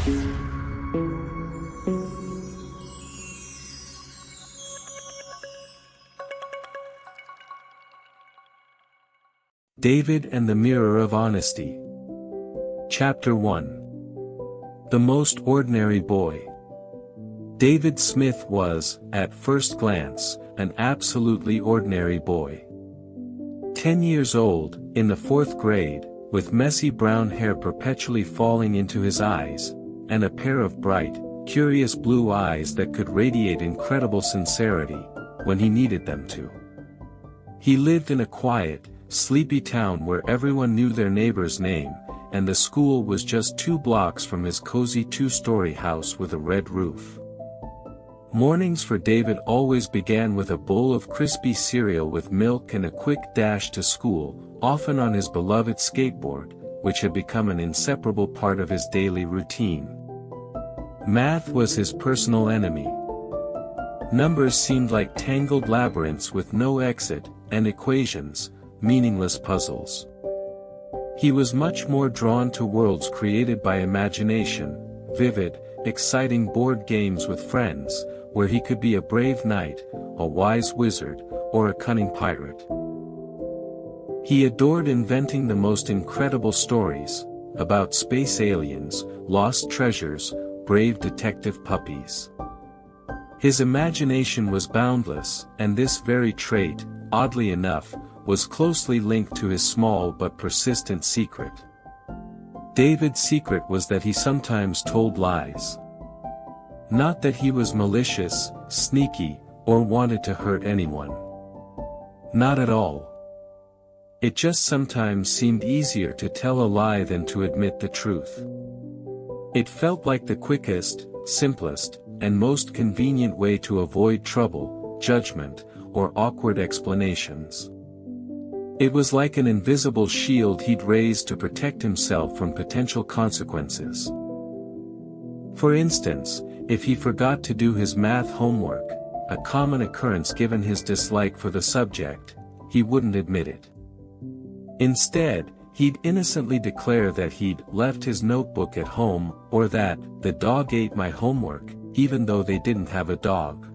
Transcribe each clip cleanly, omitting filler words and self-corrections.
David and the Mirror of Honesty. Chapter 1. The Most Ordinary Boy. David Smith was, at first glance, an absolutely ordinary boy. 10 years old, in the 4th grade, with messy brown hair perpetually falling into his eyes, and a pair of bright, curious blue eyes that could radiate incredible sincerity, when he needed them to. He lived in a quiet, sleepy town where everyone knew their neighbor's name, and the school was just 2 blocks from his cozy 2-story house with a red roof. Mornings for David always began with a bowl of crispy cereal with milk and a quick dash to school, often on his beloved skateboard, which had become an inseparable part of his daily routine. Math was his personal enemy. Numbers seemed like tangled labyrinths with no exit, and equations, meaningless puzzles. He was much more drawn to worlds created by imagination, vivid, exciting board games with friends, where he could be a brave knight, a wise wizard, or a cunning pirate. He adored inventing the most incredible stories, about space aliens, lost treasures, brave detective puppies. His imagination was boundless, and this very trait, oddly enough, was closely linked to his small but persistent secret. David's secret was that he sometimes told lies. Not that he was malicious, sneaky, or wanted to hurt anyone. Not at all. It just sometimes seemed easier to tell a lie than to admit the truth. It felt like the quickest, simplest, and most convenient way to avoid trouble, judgment, or awkward explanations. It was like an invisible shield he'd raised to protect himself from potential consequences. For instance, if he forgot to do his math homework, a common occurrence given his dislike for the subject, he wouldn't admit it. Instead, he'd innocently declare that he'd left his notebook at home, or that the dog ate my homework, even though they didn't have a dog.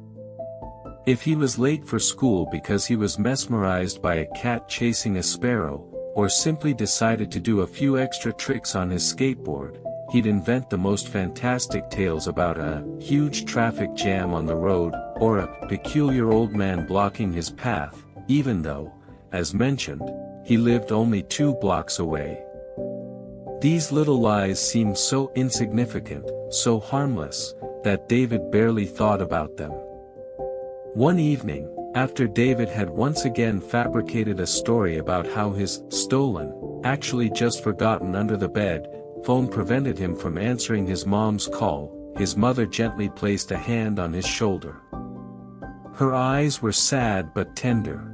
If he was late for school because he was mesmerized by a cat chasing a sparrow, or simply decided to do a few extra tricks on his skateboard, he'd invent the most fantastic tales about a huge traffic jam on the road, or a peculiar old man blocking his path, even though, as mentioned, he lived only 2 blocks away. These little lies seemed so insignificant, so harmless, that David barely thought about them. One evening, after David had once again fabricated a story about how his stolen, actually just forgotten under the bed, phone prevented him from answering his mom's call, his mother gently placed a hand on his shoulder. Her eyes were sad but tender.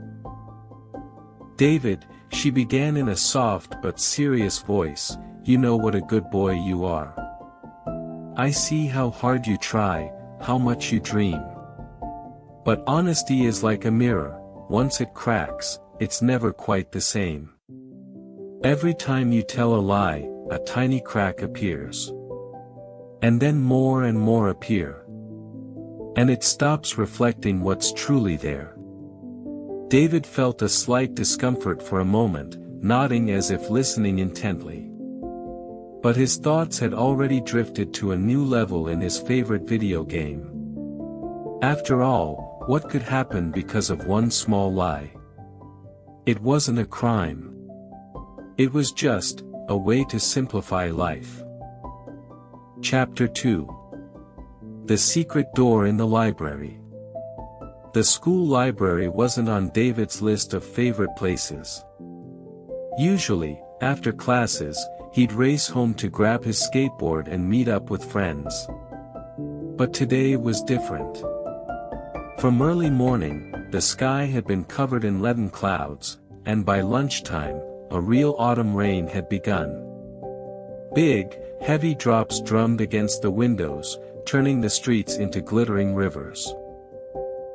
"David," she began in a soft but serious voice, "you know what a good boy you are. I see how hard you try, how much you dream. But honesty is like a mirror, once it cracks, it's never quite the same. Every time you tell a lie, a tiny crack appears. And then more and more appear. And it stops reflecting what's truly there." David felt a slight discomfort for a moment, nodding as if listening intently. But his thoughts had already drifted to a new level in his favorite video game. After all, what could happen because of one small lie? It wasn't a crime. It was just a way to simplify life. Chapter 2. The Secret Door in the Library. The school library wasn't on David's list of favorite places. Usually, after classes, he'd race home to grab his skateboard and meet up with friends. But today was different. From early morning, the sky had been covered in leaden clouds, and by lunchtime, a real autumn rain had begun. Big, heavy drops drummed against the windows, turning the streets into glittering rivers.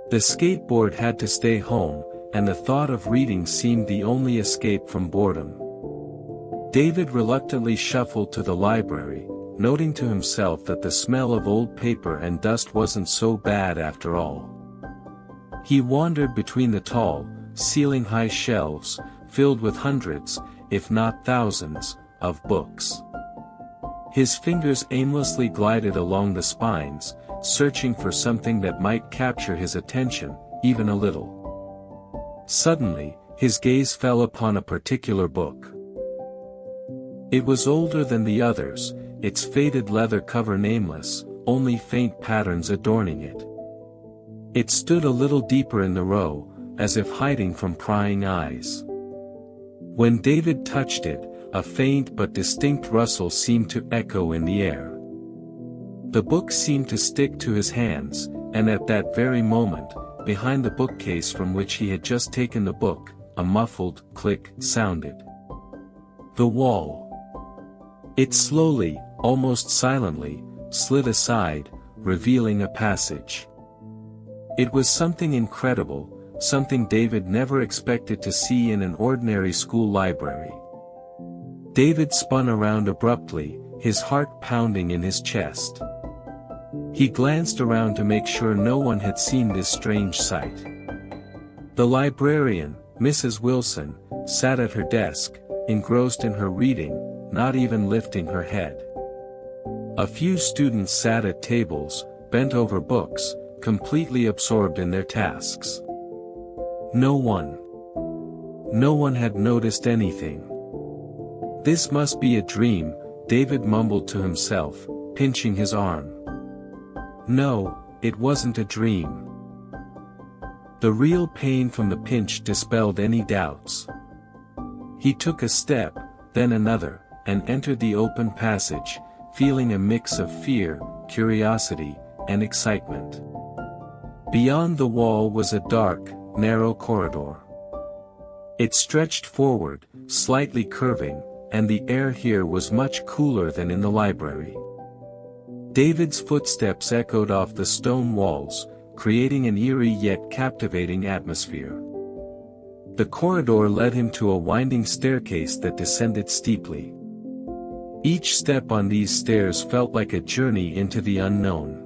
The skateboard had to stay home, and the thought of reading seemed the only escape from boredom. David reluctantly shuffled to the library, noting to himself that the smell of old paper and dust wasn't so bad after all. He wandered between the tall, ceiling-high shelves, filled with hundreds, if not thousands, of books. His fingers aimlessly glided along the spines, searching for something that might capture his attention, even a little. Suddenly, his gaze fell upon a particular book. It was older than the others, its faded leather cover nameless, only faint patterns adorning it. It stood a little deeper in the row, as if hiding from prying eyes. When David touched it, a faint but distinct rustle seemed to echo in the air. The book seemed to stick to his hands, and at that very moment, behind the bookcase from which he had just taken the book, a muffled click sounded. The wall. It slowly, almost silently, slid aside, revealing a passage. It was something incredible, something David never expected to see in an ordinary school library. David spun around abruptly, his heart pounding in his chest. He glanced around to make sure no one had seen this strange sight. The librarian, Mrs. Wilson, sat at her desk, engrossed in her reading, not even lifting her head. A few students sat at tables, bent over books, completely absorbed in their tasks. No one had noticed anything. This must be a dream, David mumbled to himself, pinching his arm. No, it wasn't a dream. The real pain from the pinch dispelled any doubts. He took a step, then another, and entered the open passage, feeling a mix of fear, curiosity, and excitement. Beyond the wall was a dark, narrow corridor. It stretched forward, slightly curving, and the air here was much cooler than in the library. David's footsteps echoed off the stone walls, creating an eerie yet captivating atmosphere. The corridor led him to a winding staircase that descended steeply. Each step on these stairs felt like a journey into the unknown.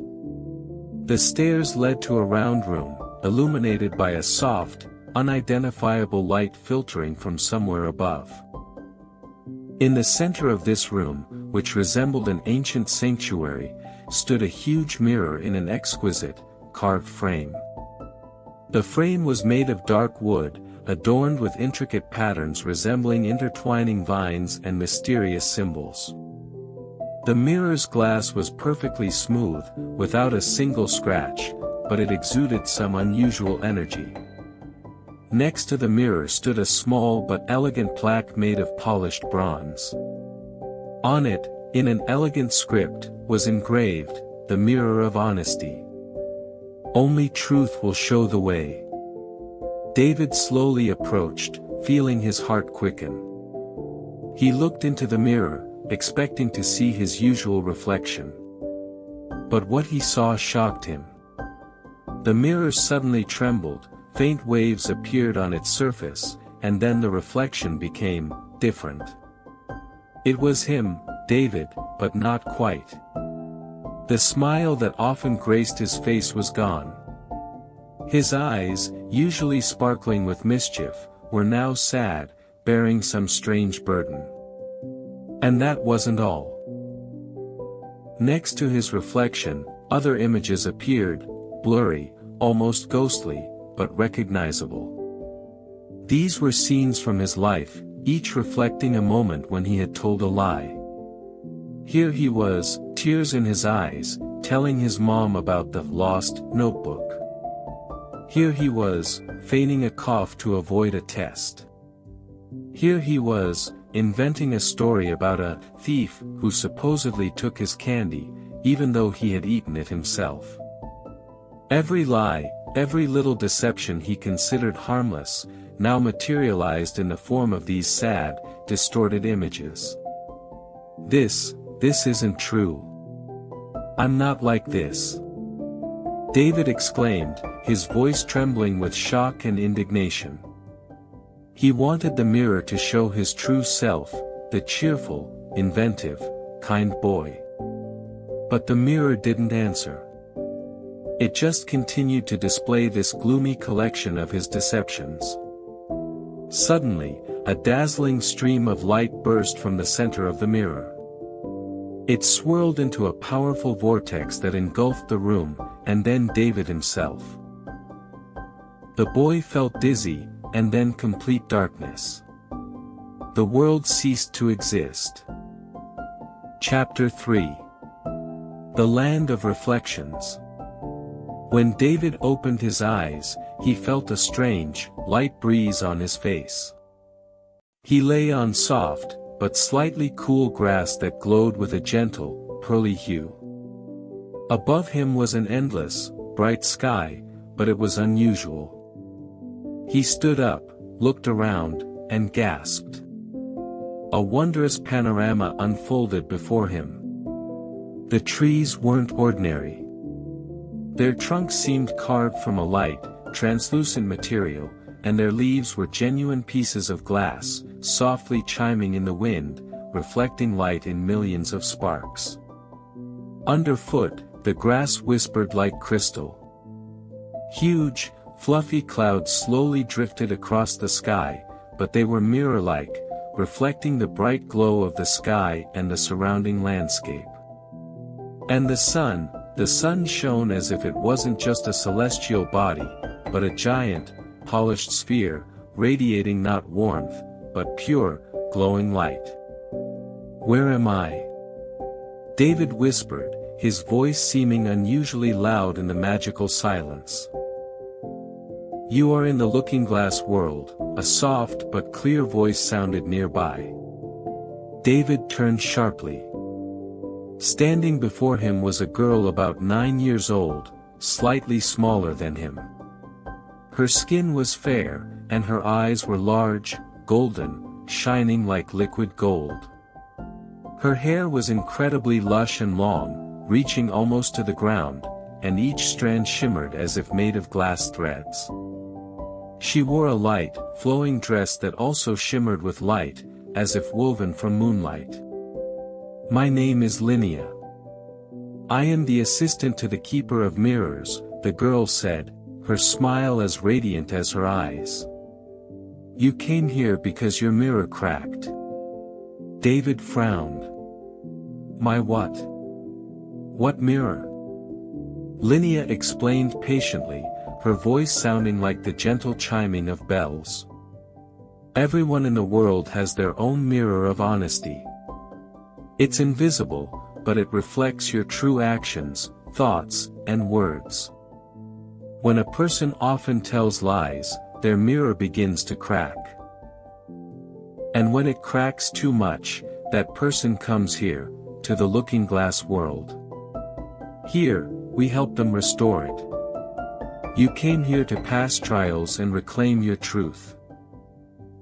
The stairs led to a round room, illuminated by a soft, unidentifiable light filtering from somewhere above. In the center of this room, which resembled an ancient sanctuary, stood a huge mirror in an exquisite, carved frame. The frame was made of dark wood, adorned with intricate patterns resembling intertwining vines and mysterious symbols. The mirror's glass was perfectly smooth, without a single scratch, but it exuded some unusual energy. Next to the mirror stood a small but elegant plaque made of polished bronze. On it, in an elegant script, was engraved, "The Mirror of Honesty. Only truth will show the way." David slowly approached, feeling his heart quicken. He looked into the mirror, expecting to see his usual reflection. But what he saw shocked him. The mirror suddenly trembled, faint waves appeared on its surface, and then the reflection became different. It was him, David, but not quite. The smile that often graced his face was gone. His eyes, usually sparkling with mischief, were now sad, bearing some strange burden. And that wasn't all. Next to his reflection, other images appeared, blurry, almost ghostly, but recognizable. These were scenes from his life, each reflecting a moment when he had told a lie. Here he was, tears in his eyes, telling his mom about the lost notebook. Here he was, feigning a cough to avoid a test. Here he was, inventing a story about a thief who supposedly took his candy, even though he had eaten it himself. Every lie, every little deception he considered harmless, now materialized in the form of these sad, distorted images. This isn't true. I'm not like this. David exclaimed, his voice trembling with shock and indignation. He wanted the mirror to show his true self, the cheerful, inventive, kind boy. But the mirror didn't answer. It just continued to display this gloomy collection of his deceptions. Suddenly, a dazzling stream of light burst from the center of the mirror. It swirled into a powerful vortex that engulfed the room, and then David himself. The boy felt dizzy, and then complete darkness. The world ceased to exist. Chapter 3. The Land of Reflections. When David opened his eyes, he felt a strange, light breeze on his face. He lay on soft, but slightly cool grass that glowed with a gentle, pearly hue. Above him was an endless, bright sky, but it was unusual. He stood up, looked around, and gasped. A wondrous panorama unfolded before him. The trees weren't ordinary. Their trunks seemed carved from a light, translucent material, and their leaves were genuine pieces of glass, softly chiming in the wind, reflecting light in millions of sparks. Underfoot, the grass whispered like crystal. Huge, fluffy clouds slowly drifted across the sky, but they were mirror-like, reflecting the bright glow of the sky and the surrounding landscape. And the sun shone as if it wasn't just a celestial body, but a giant, polished sphere, radiating not warmth, but pure, glowing light. "Where am I?" David whispered, his voice seeming unusually loud in the magical silence. "You are in the looking-glass world," a soft but clear voice sounded nearby. David turned sharply. Standing before him was a girl about 9 years old, slightly smaller than him. Her skin was fair, and her eyes were large, golden, shining like liquid gold. Her hair was incredibly lush and long, reaching almost to the ground, and each strand shimmered as if made of glass threads. She wore a light, flowing dress that also shimmered with light, as if woven from moonlight. "My name is Linia. I am the assistant to the keeper of mirrors," the girl said, her smile as radiant as her eyes. "You came here because your mirror cracked." David frowned. "My what?" "What mirror?" Linia explained patiently, her voice sounding like the gentle chiming of bells. "Everyone in the world has their own mirror of honesty. It's invisible, but it reflects your true actions, thoughts, and words. When a person often tells lies, their mirror begins to crack. And when it cracks too much, that person comes here, to the looking-glass world. Here, we help them restore it. You came here to pass trials and reclaim your truth."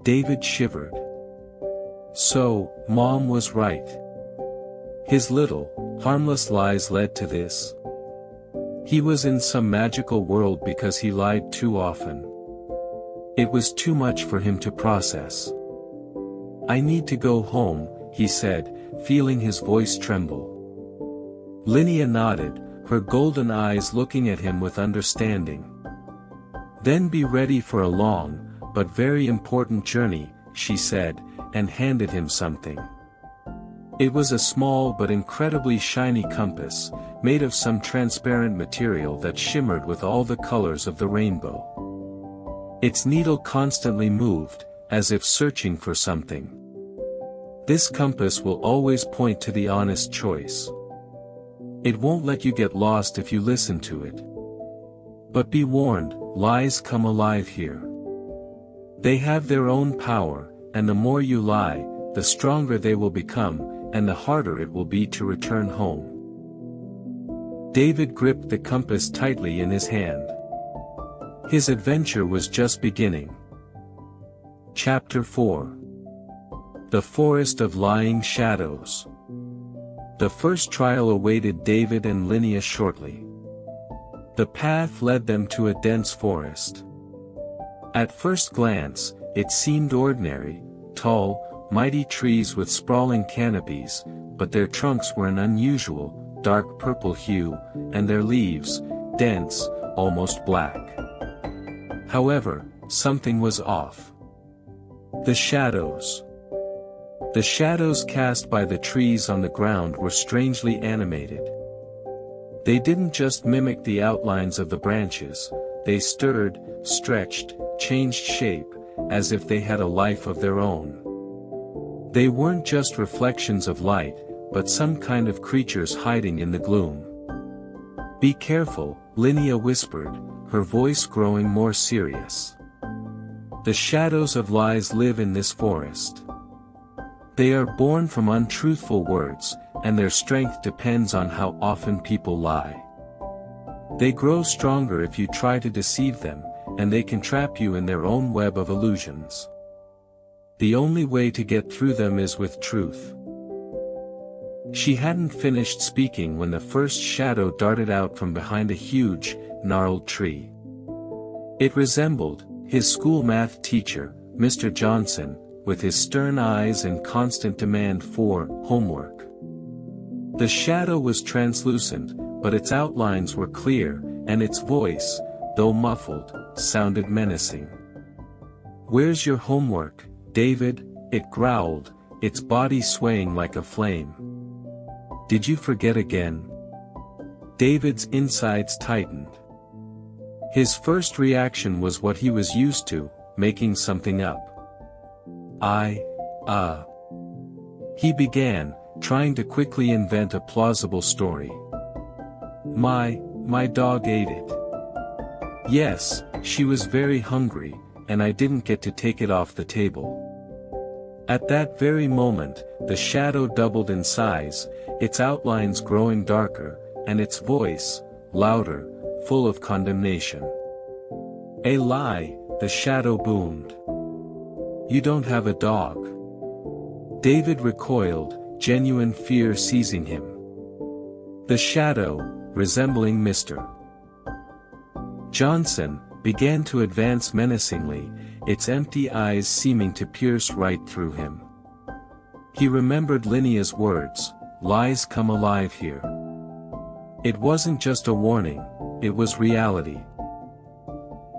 David shivered. So, Mom was right. His little, harmless lies led to this. He was in some magical world because he lied too often. It was too much for him to process. "I need to go home," he said, feeling his voice tremble. Linia nodded, her golden eyes looking at him with understanding. "Then be ready for a long, but very important journey," she said, and handed him something. It was a small but incredibly shiny compass, made of some transparent material that shimmered with all the colors of the rainbow. Its needle constantly moved, as if searching for something. "This compass will always point to the honest choice. It won't let you get lost if you listen to it. But be warned, lies come alive here. They have their own power, and the more you lie, the stronger they will become, and the harder it will be to return home." David gripped the compass tightly in his hand. His adventure was just beginning. Chapter 4. The Forest of Lying Shadows. The first trial awaited David and Linia shortly. The path led them to a dense forest. At first glance, it seemed ordinary, tall, mighty trees with sprawling canopies, but their trunks were an unusual, dark purple hue, and their leaves, dense, almost black. However, something was off. The shadows. The shadows cast by the trees on the ground were strangely animated. They didn't just mimic the outlines of the branches, they stirred, stretched, changed shape, as if they had a life of their own. They weren't just reflections of light, but some kind of creatures hiding in the gloom. "Be careful," Linia whispered, her voice growing more serious. "The shadows of lies live in this forest. They are born from untruthful words, and their strength depends on how often people lie. They grow stronger if you try to deceive them, and they can trap you in their own web of illusions. The only way to get through them is with truth." She hadn't finished speaking when the first shadow darted out from behind a huge, gnarled tree. It resembled his school math teacher, Mr. Johnson, with his stern eyes and constant demand for homework. The shadow was translucent, but its outlines were clear, and its voice, though muffled, sounded menacing. "Where's your homework, David?" it growled, its body swaying like a flame. "Did you forget again?" David's insides tightened. His first reaction was what he was used to, making something up. He began, trying to quickly invent a plausible story. My dog ate it. Yes, she was very hungry, and I didn't get to take it off the table." At that very moment, the shadow doubled in size, its outlines growing darker, and its voice, louder, full of condemnation. "A lie," the shadow boomed. "You don't have a dog." David recoiled, genuine fear seizing him. The shadow, resembling Mr. Johnson, began to advance menacingly, its empty eyes seeming to pierce right through him. He remembered Linia's words, "Lies come alive here." It wasn't just a warning, it was reality.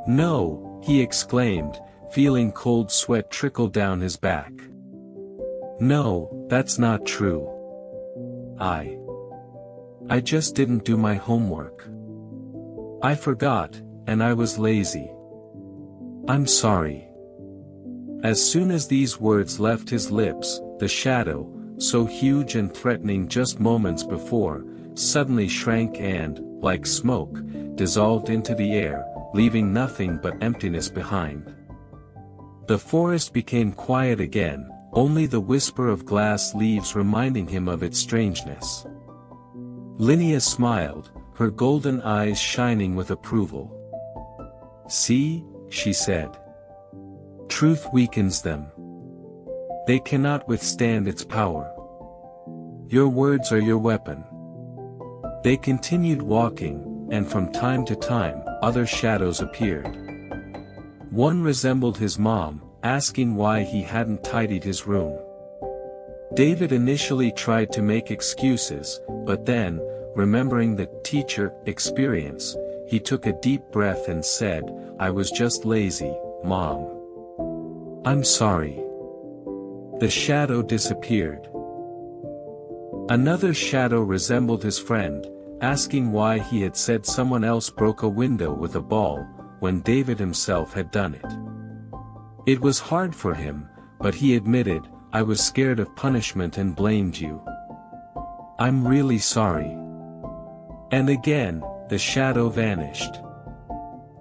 "No," he exclaimed, feeling cold sweat trickle down his back. "No, that's not true. I just didn't do my homework. I forgot, and I was lazy. I'm sorry." As soon as these words left his lips, the shadow, so huge and threatening just moments before, suddenly shrank and, like smoke, dissolved into the air, leaving nothing but emptiness behind. The forest became quiet again, only the whisper of glass leaves reminding him of its strangeness. Linia smiled, her golden eyes shining with approval. "See," she said. "Truth weakens them. They cannot withstand its power. Your words are your weapon." They continued walking, and from time to time, other shadows appeared. One resembled his mom, asking why he hadn't tidied his room. David initially tried to make excuses, but then, remembering the teacher experience, he took a deep breath and said, "I was just lazy, Mom. I'm sorry." The shadow disappeared. Another shadow resembled his friend, asking why he had said someone else broke a window with a ball, when David himself had done it. It was hard for him, but he admitted, "I was scared of punishment and blamed you. I'm really sorry." And again, the shadow vanished.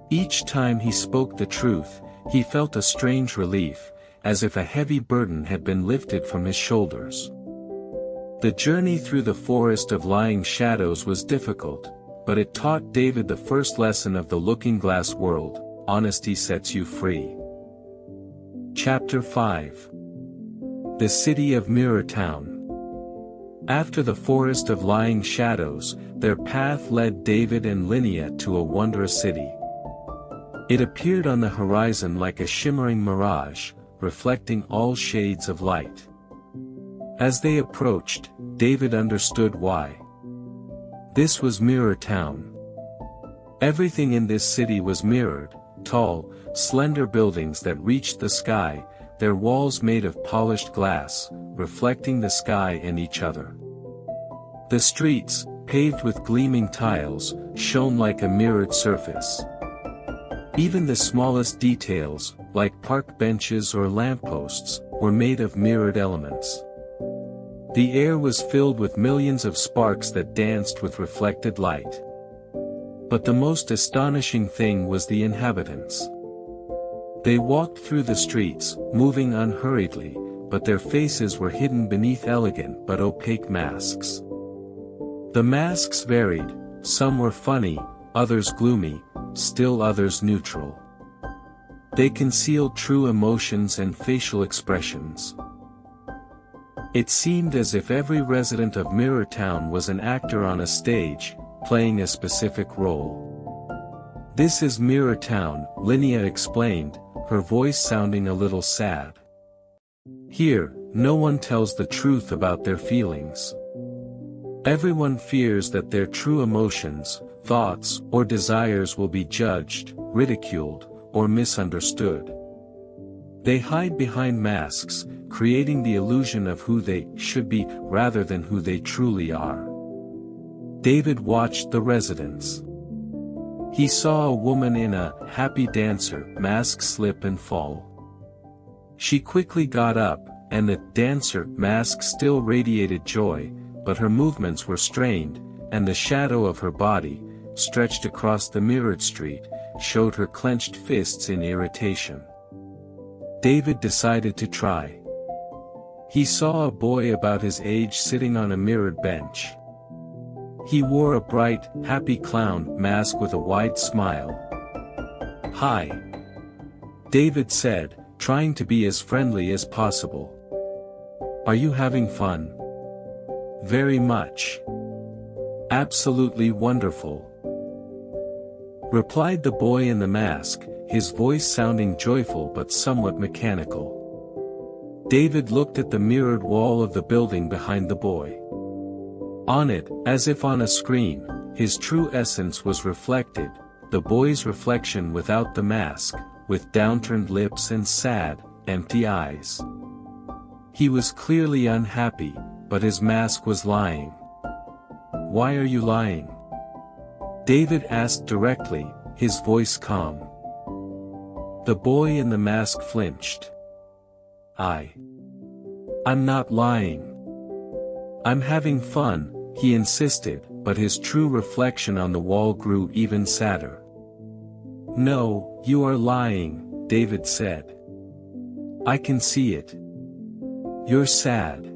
Each time he spoke the truth, he felt a strange relief, as if a heavy burden had been lifted from his shoulders. The journey through the forest of lying shadows was difficult, but it taught David the first lesson of the looking-glass world: honesty sets you free. Chapter 5. The City of Mirrortown. After the forest of lying shadows, their path led David and Linia to a wondrous city. It appeared on the horizon like a shimmering mirage, reflecting all shades of light. As they approached, David understood why. This was Mirrortown. Everything in this city was mirrored, tall, slender buildings that reached the sky, their walls made of polished glass, reflecting the sky and each other. The streets, paved with gleaming tiles, shone like a mirrored surface. Even the smallest details, like park benches or lampposts, were made of mirrored elements. The air was filled with millions of sparks that danced with reflected light. But the most astonishing thing was the inhabitants. They walked through the streets, moving unhurriedly, but their faces were hidden beneath elegant but opaque masks. The masks varied, some were funny, others gloomy, still others neutral. They concealed true emotions and facial expressions. It seemed as if every resident of Mirrortown was an actor on a stage, playing a specific role. "This is Mirrortown," Linia explained, her voice sounding a little sad. "Here, no one tells the truth about their feelings. Everyone fears that their true emotions, thoughts, or desires will be judged, ridiculed, or misunderstood. They hide behind masks, creating the illusion of who they should be rather than who they truly are." David watched the residents. He saw a woman in a happy dancer mask slip and fall. She quickly got up, and the dancer mask still radiated joy, but her movements were strained, and the shadow of her body, stretched across the mirrored street, showed her clenched fists in irritation. David decided to try. He saw a boy about his age sitting on a mirrored bench. He wore a bright, happy clown mask with a wide smile. "Hi," David said, trying to be as friendly as possible. "Are you having fun?" "Very much. Absolutely wonderful," replied the boy in the mask, his voice sounding joyful but somewhat mechanical. David looked at the mirrored wall of the building behind the boy. On it, as if on a screen, his true essence was reflected, the boy's reflection without the mask, with downturned lips and sad, empty eyes. He was clearly unhappy, but his mask was lying. "Why are you lying?" David asked directly, his voice calm. The boy in the mask flinched. I'm not lying. I'm having fun," he insisted, but his true reflection on the wall grew even sadder. "No, you are lying," David said. "I can see it. You're sad.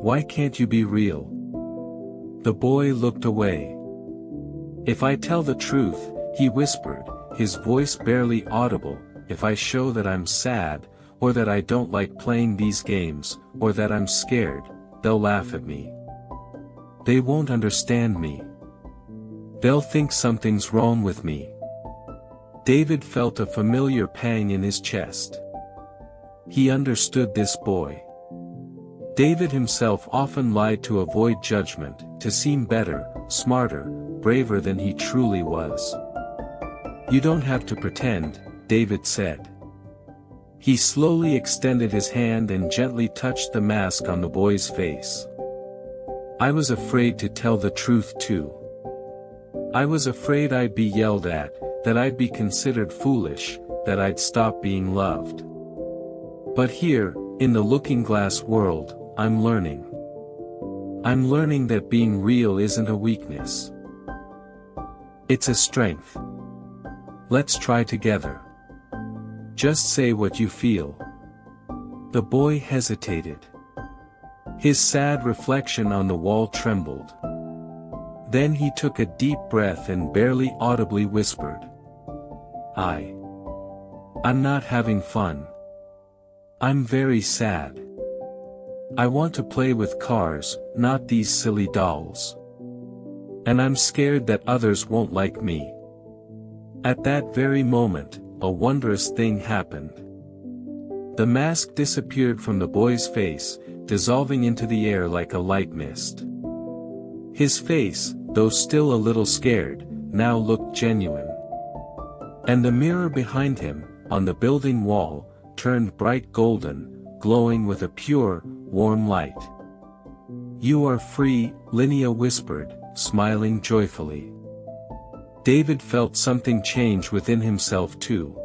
Why can't you be real?" The boy looked away. "If I tell the truth," he whispered, his voice barely audible, "if I show that I'm sad, or that I don't like playing these games, or that I'm scared, they'll laugh at me. They won't understand me. They'll think something's wrong with me." David felt a familiar pang in his chest. He understood this boy. David himself often lied to avoid judgment, to seem better, smarter, braver than he truly was. "You don't have to pretend," David said. He slowly extended his hand and gently touched the mask on the boy's face. "I was afraid to tell the truth too. I was afraid I'd be yelled at, that I'd be considered foolish, that I'd stop being loved. But here, in the looking glass world, I'm learning. I'm learning that being real isn't a weakness. It's a strength. Let's try together. Just say what you feel." The boy hesitated. His sad reflection on the wall trembled. Then he took a deep breath and barely audibly whispered, I'm not having fun. I'm very sad. I want to play with cars, not these silly dolls. And I'm scared that others won't like me." At that very moment, a wondrous thing happened. The mask disappeared from the boy's face, dissolving into the air like a light mist. His face, though still a little scared, now looked genuine. And the mirror behind him, on the building wall, turned bright golden, glowing with a pure, warm light. "You are free," Linia whispered, smiling joyfully. David felt something change within himself too.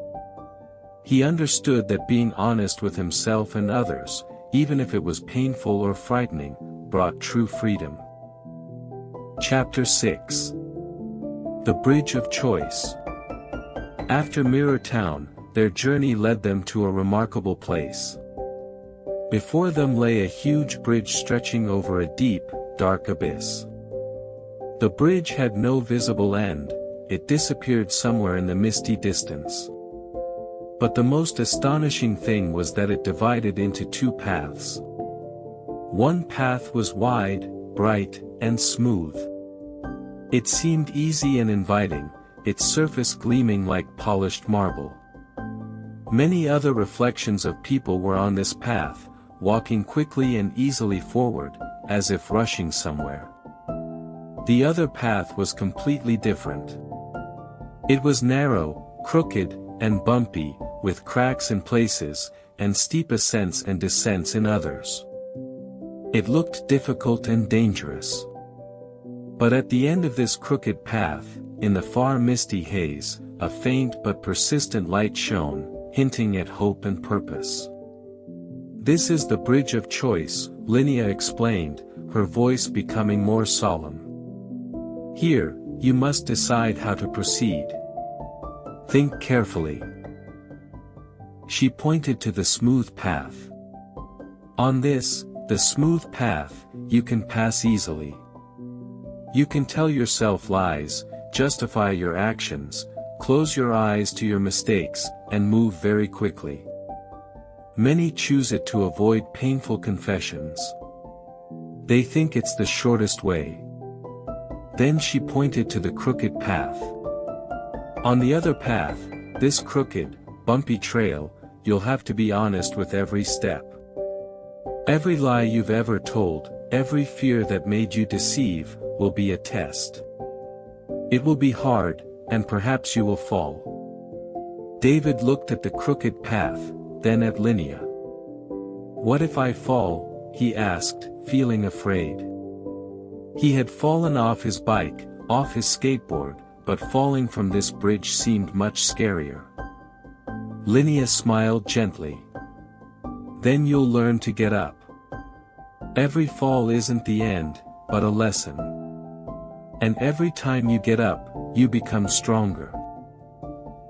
He understood that being honest with himself and others, even if it was painful or frightening, brought true freedom. Chapter 6. The Bridge of Choice. After Mirrortown, their journey led them to a remarkable place. Before them lay a huge bridge stretching over a deep, dark abyss. The bridge had no visible end, it disappeared somewhere in the misty distance. But the most astonishing thing was that it divided into two paths. One path was wide, bright, and smooth. It seemed easy and inviting, its surface gleaming like polished marble. Many other reflections of people were on this path, walking quickly and easily forward, as if rushing somewhere. The other path was completely different. It was narrow, crooked, and bumpy, with cracks in places, and steep ascents and descents in others. It looked difficult and dangerous. But at the end of this crooked path, in the far misty haze, a faint but persistent light shone, hinting at hope and purpose. "This is the bridge of choice," Linia explained, her voice becoming more solemn. "Here, you must decide how to proceed. Think carefully." She pointed to the smooth path. "On this, the smooth path, you can pass easily. You can tell yourself lies, justify your actions, close your eyes to your mistakes, and move very quickly. Many choose it to avoid painful confessions. They think it's the shortest way." Then she pointed to the crooked path. "On the other path, this crooked, bumpy trail, you'll have to be honest with every step. Every lie you've ever told, every fear that made you deceive, will be a test. It will be hard, and perhaps you will fall." David looked at the crooked path, then at Linia. "What if I fall?" he asked, feeling afraid. He had fallen off his bike, off his skateboard, but falling from this bridge seemed much scarier. Linia smiled gently. "Then you'll learn to get up. Every fall isn't the end, but a lesson. And every time you get up, you become stronger."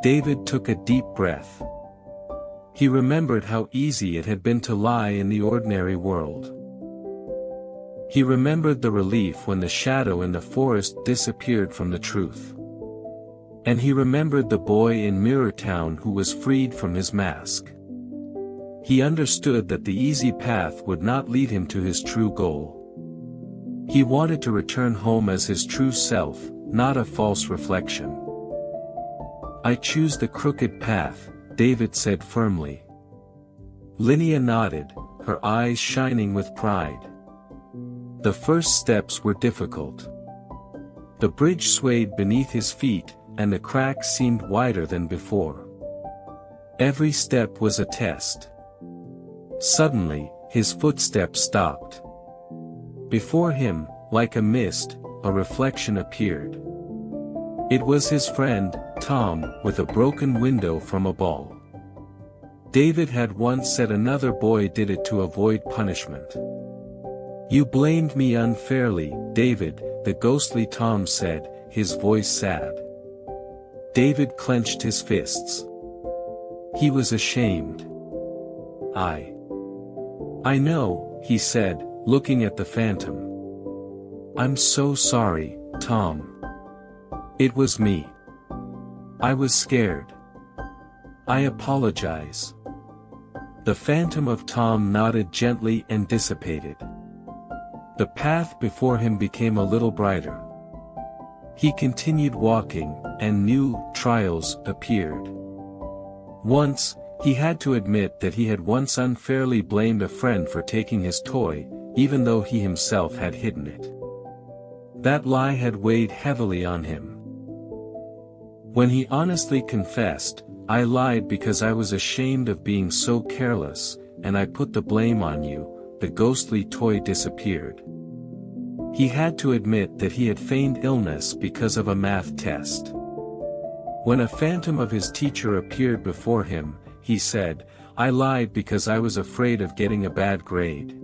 David took a deep breath. He remembered how easy it had been to lie in the ordinary world. He remembered the relief when the shadow in the forest disappeared from the truth. And he remembered the boy in Mirrortown who was freed from his mask. He understood that the easy path would not lead him to his true goal. He wanted to return home as his true self, not a false reflection. "I choose the crooked path," David said firmly. Linia nodded, her eyes shining with pride. The first steps were difficult. The bridge swayed beneath his feet, and the cracks seemed wider than before. Every step was a test. Suddenly, his footsteps stopped. Before him, like a mist, a reflection appeared. It was his friend, Tom, with a broken window from a ball. David had once said another boy did it to avoid punishment. "You blamed me unfairly, David," the ghostly Tom said, his voice sad. David clenched his fists. He was ashamed. I know," he said, looking at the phantom. "I'm so sorry, Tom. It was me. I was scared. I apologize." The phantom of Tom nodded gently and dissipated. The path before him became a little brighter. He continued walking, and new trials appeared. Once, he had to admit that he had once unfairly blamed a friend for taking his toy, even though he himself had hidden it. That lie had weighed heavily on him. When he honestly confessed, "I lied because I was ashamed of being so careless, and I put the blame on you," the ghostly toy disappeared. He had to admit that he had feigned illness because of a math test. When a phantom of his teacher appeared before him, he said, "I lied because I was afraid of getting a bad grade.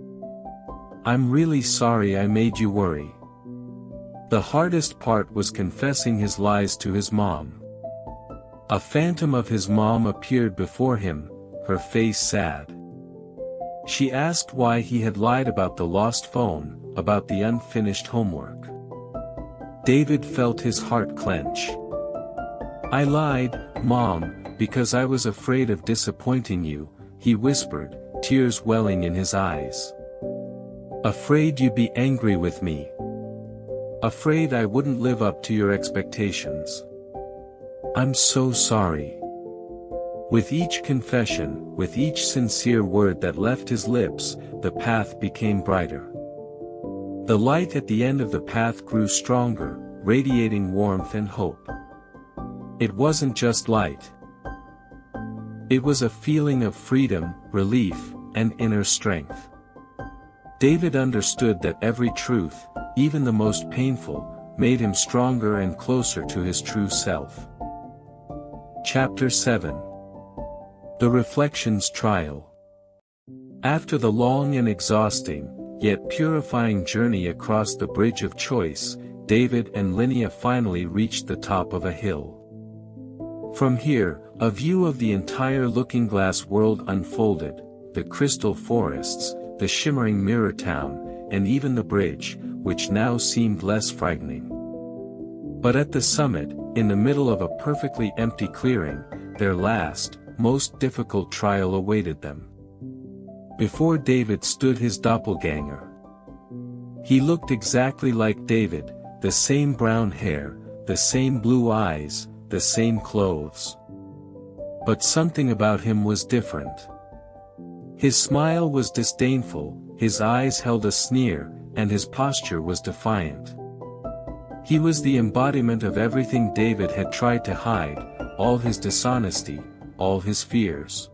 I'm really sorry I made you worry." The hardest part was confessing his lies to his mom. A phantom of his mom appeared before him, her face sad. She asked why he had lied about the lost phone, about the unfinished homework. David felt his heart clench. "I lied, Mom, because I was afraid of disappointing you," he whispered, tears welling in his eyes. "Afraid you'd be angry with me. Afraid I wouldn't live up to your expectations. I'm so sorry." With each confession, with each sincere word that left his lips, the path became brighter. The light at the end of the path grew stronger, radiating warmth and hope. It wasn't just light. It was a feeling of freedom, relief, and inner strength. David understood that every truth, even the most painful, made him stronger and closer to his true self. Chapter 7. The Reflections Trial. After the long and exhausting, yet purifying journey across the bridge of choice, David and Linia finally reached the top of a hill. From here, a view of the entire looking-glass world unfolded, the crystal forests, the shimmering Mirrortown, and even the bridge, which now seemed less frightening. But at the summit, in the middle of a perfectly empty clearing, their last, most difficult trial awaited them. Before David stood his doppelganger. He looked exactly like David, the same brown hair, the same blue eyes, the same clothes. But something about him was different. His smile was disdainful, his eyes held a sneer, and his posture was defiant. He was the embodiment of everything David had tried to hide, all his dishonesty, all his fears.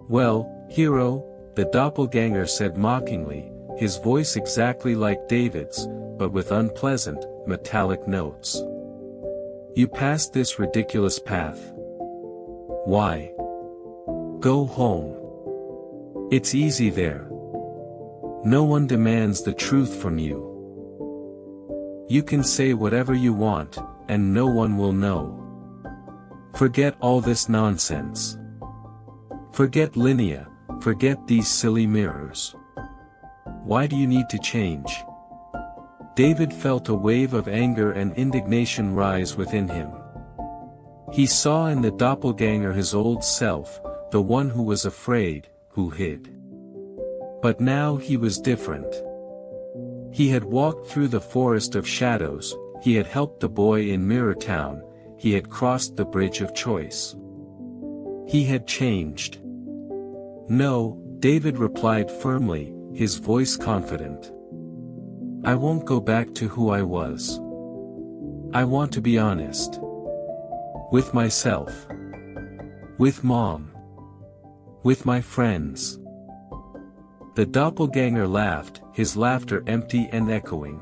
"Well, hero," the doppelganger said mockingly, his voice exactly like David's, but with unpleasant, metallic notes. "You passed this ridiculous path. Why? Go home. It's easy there. No one demands the truth from you. You can say whatever you want, and no one will know. Forget all this nonsense. Forget Linia, forget these silly mirrors. Why do you need to change?" David felt a wave of anger and indignation rise within him. He saw in the doppelganger his old self, the one who was afraid, who hid. But now he was different. He had walked through the forest of shadows, he had helped the boy in Mirrortown, he had crossed the bridge of choice. He had changed. "No," David replied firmly, his voice confident. "I won't go back to who I was. I want to be honest. With myself. With Mom. With my friends." The doppelganger laughed, his laughter empty and echoing.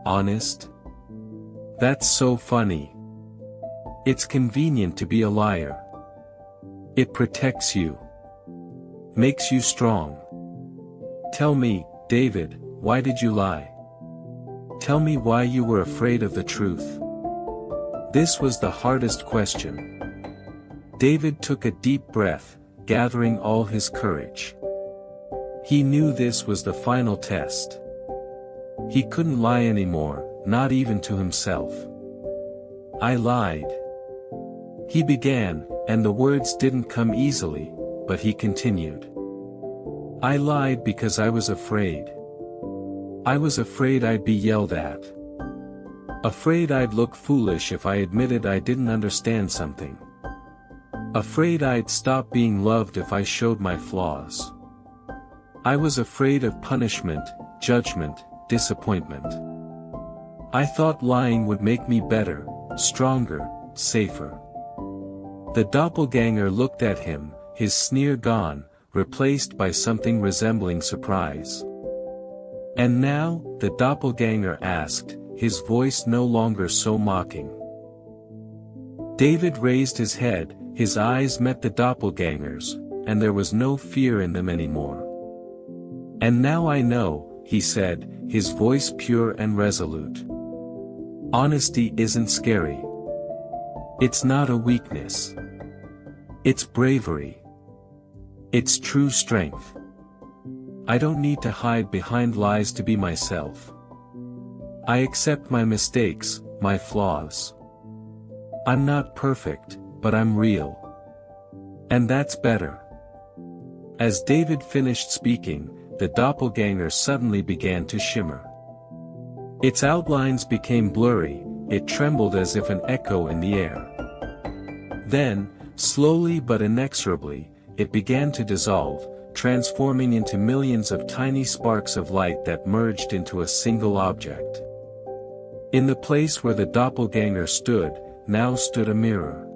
"Honest? That's so funny. It's convenient to be a liar. It protects you. Makes you strong. Tell me, David, why did you lie? Tell me why you were afraid of the truth." This was the hardest question. David took a deep breath, gathering all his courage. He knew this was the final test. He couldn't lie anymore, not even to himself. "I lied." He began, and the words didn't come easily, but he continued. "I lied because I was afraid. I was afraid I'd be yelled at. Afraid I'd look foolish if I admitted I didn't understand something. Afraid I'd stop being loved if I showed my flaws. I was afraid of punishment, judgment, disappointment. I thought lying would make me better, stronger, safer. The doppelganger looked at him, his sneer gone, replaced by something resembling surprise. And now, the doppelganger asked, his voice no longer so mocking. David raised his head, his eyes met the doppelganger's, and there was no fear in them anymore. And now I know, he said, his voice pure and resolute. Honesty isn't scary. It's not a weakness. It's bravery. It's true strength. I don't need to hide behind lies to be myself. I accept my mistakes, my flaws. I'm not perfect, but I'm real. And that's better. As David finished speaking, the doppelganger suddenly began to shimmer. Its outlines became blurry, it trembled as if an echo in the air. Then, slowly but inexorably, it began to dissolve, transforming into millions of tiny sparks of light that merged into a single object. In the place where the doppelganger stood, now stood a mirror.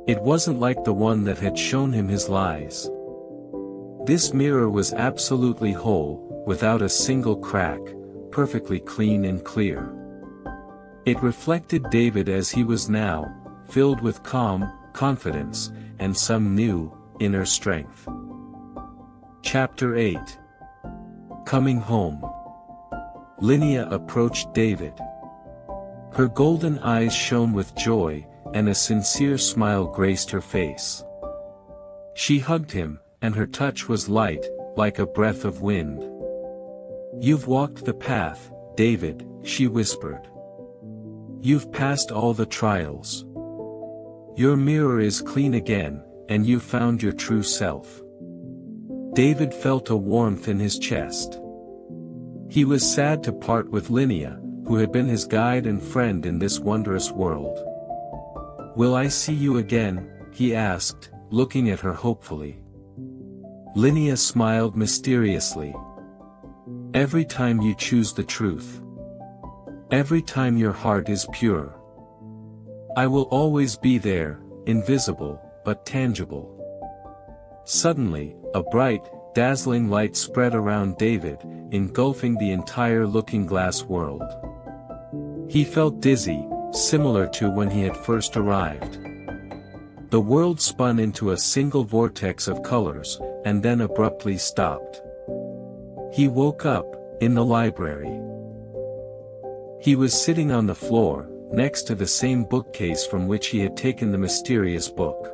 It wasn't like the one that had shown him his lies. This mirror was absolutely whole, without a single crack, perfectly clean and clear. It reflected David as he was now, filled with calm, confidence, and some new, inner strength. Chapter 8. Coming Home. Linia approached David. Her golden eyes shone with joy, and a sincere smile graced her face. She hugged him, and her touch was light, like a breath of wind. You've walked the path, David, she whispered. You've passed all the trials. Your mirror is clean again, and you've found your true self. David felt a warmth in his chest. He was sad to part with Linia, who had been his guide and friend in this wondrous world. Will I see you again? He asked, looking at her hopefully. Linia smiled mysteriously. Every time you choose the truth. Every time your heart is pure. I will always be there, invisible, but tangible. Suddenly, a bright, dazzling light spread around David, engulfing the entire looking-glass world. He felt dizzy, similar to when he had first arrived. The world spun into a single vortex of colors, and then abruptly stopped. He woke up, in the library. He was sitting on the floor, next to the same bookcase from which he had taken the mysterious book.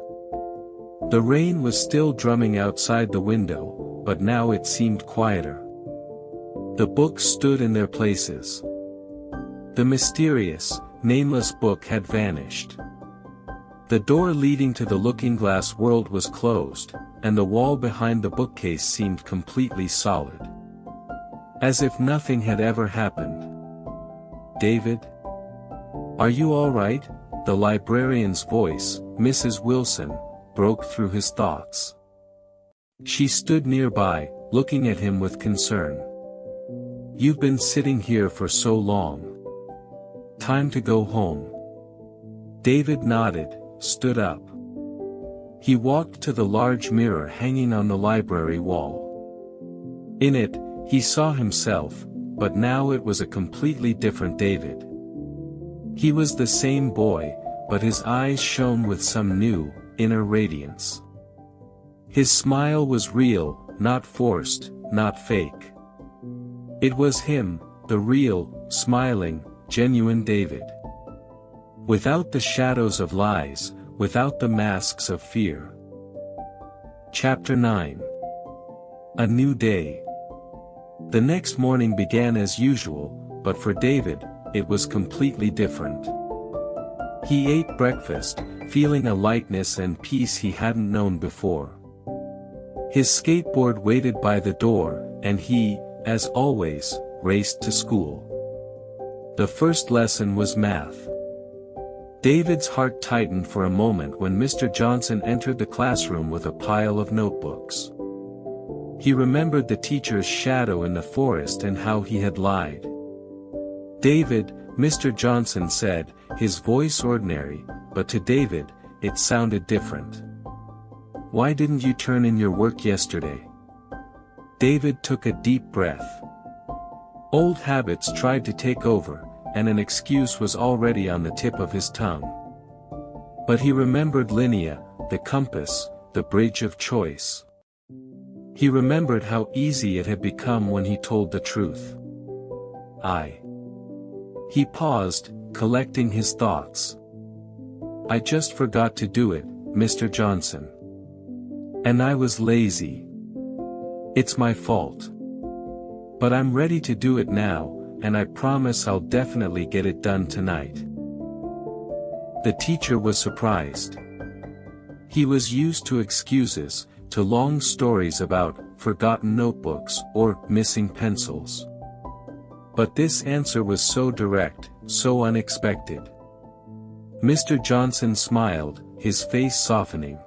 The rain was still drumming outside the window, but now it seemed quieter. The books stood in their places. The mysterious, nameless book had vanished. The door leading to the looking-glass world was closed, and the wall behind the bookcase seemed completely solid. As if nothing had ever happened. David? Are you all right? The librarian's voice, Mrs. Wilson, broke through his thoughts. She stood nearby, looking at him with concern. You've been sitting here for so long. Time to go home. David nodded, stood up. He walked to the large mirror hanging on the library wall. In it, he saw himself, but now it was a completely different David. He was the same boy, but his eyes shone with some new, inner radiance. His smile was real, not forced, not fake. It was him, the real, smiling, genuine David. Without the shadows of lies, without the masks of fear. Chapter 9. A New Day. The next morning began as usual, but for David, it was completely different. He ate breakfast, feeling a lightness and peace he hadn't known before. His skateboard waited by the door, and he, as always, raced to school. The first lesson was math. David's heart tightened for a moment when Mr. Johnson entered the classroom with a pile of notebooks. He remembered the teacher's shadow in the forest and how he had lied. David, Mr. Johnson said, his voice ordinary, but to David, it sounded different. Why didn't you turn in your work yesterday? David took a deep breath. Old habits tried to take over, and an excuse was already on the tip of his tongue. But he remembered Linia, the compass, the bridge of choice. He remembered how easy it had become when he told the truth. He paused, collecting his thoughts. I just forgot to do it, Mr. Johnson. And I was lazy. It's my fault. But I'm ready to do it now, and I promise I'll definitely get it done tonight. The teacher was surprised. He was used to excuses, to long stories about forgotten notebooks or missing pencils. But this answer was so direct, so unexpected. Mr. Johnson smiled, his face softening.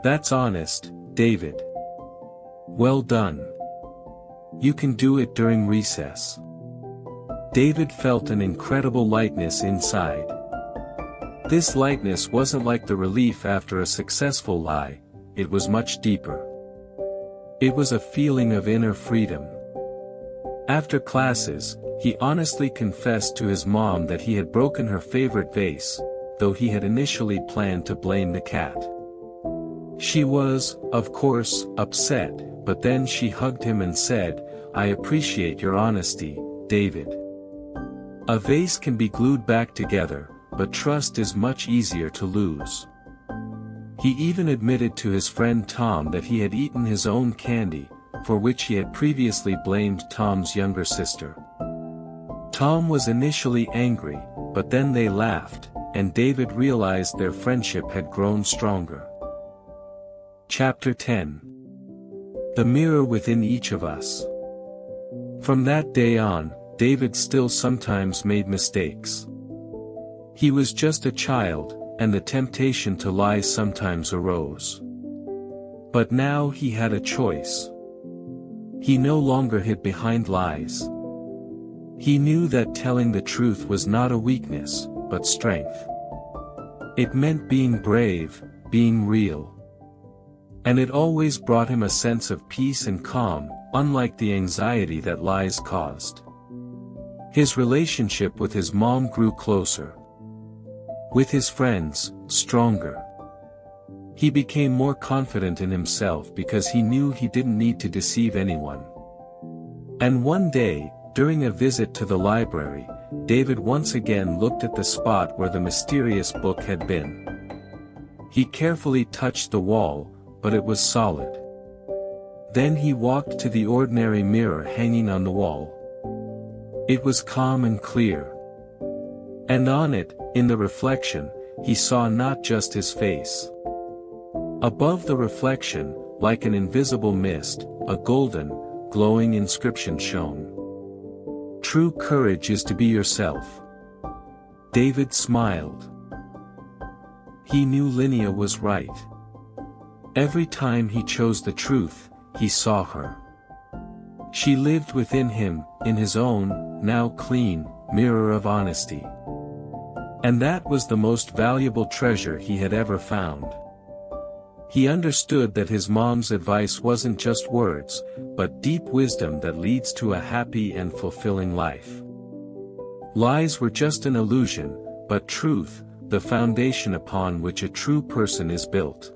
That's honest, David. Well done. You can do it during recess. David felt an incredible lightness inside. This lightness wasn't like the relief after a successful lie, it was much deeper. It was a feeling of inner freedom. After classes, he honestly confessed to his mom that he had broken her favorite vase, though he had initially planned to blame the cat. She was, of course, upset, but then she hugged him and said, I appreciate your honesty, David. A vase can be glued back together, but trust is much easier to lose. He even admitted to his friend Tom that he had eaten his own candy, for which he had previously blamed Tom's younger sister. Tom was initially angry, but then they laughed, and David realized their friendship had grown stronger. Chapter 10. The Mirror Within Each of Us. From that day on, David still sometimes made mistakes. He was just a child, and the temptation to lie sometimes arose. But now he had a choice. He no longer hid behind lies. He knew that telling the truth was not a weakness, but strength. It meant being brave, being real. And it always brought him a sense of peace and calm, unlike the anxiety that lies caused. His relationship with his mom grew closer. With his friends, stronger. He became more confident in himself because he knew he didn't need to deceive anyone. And one day, during a visit to the library, David once again looked at the spot where the mysterious book had been. He carefully touched the wall, but it was solid. Then he walked to the ordinary mirror hanging on the wall. It was calm and clear. And on it, in the reflection, he saw not just his face. Above the reflection, like an invisible mist, a golden, glowing inscription shone. True courage is to be yourself. David smiled. He knew Linia was right. Every time he chose the truth, he saw her. She lived within him, in his own, now clean, mirror of honesty. And that was the most valuable treasure he had ever found. He understood that his mom's advice wasn't just words, but deep wisdom that leads to a happy and fulfilling life. Lies were just an illusion, but truth, the foundation upon which a true person is built.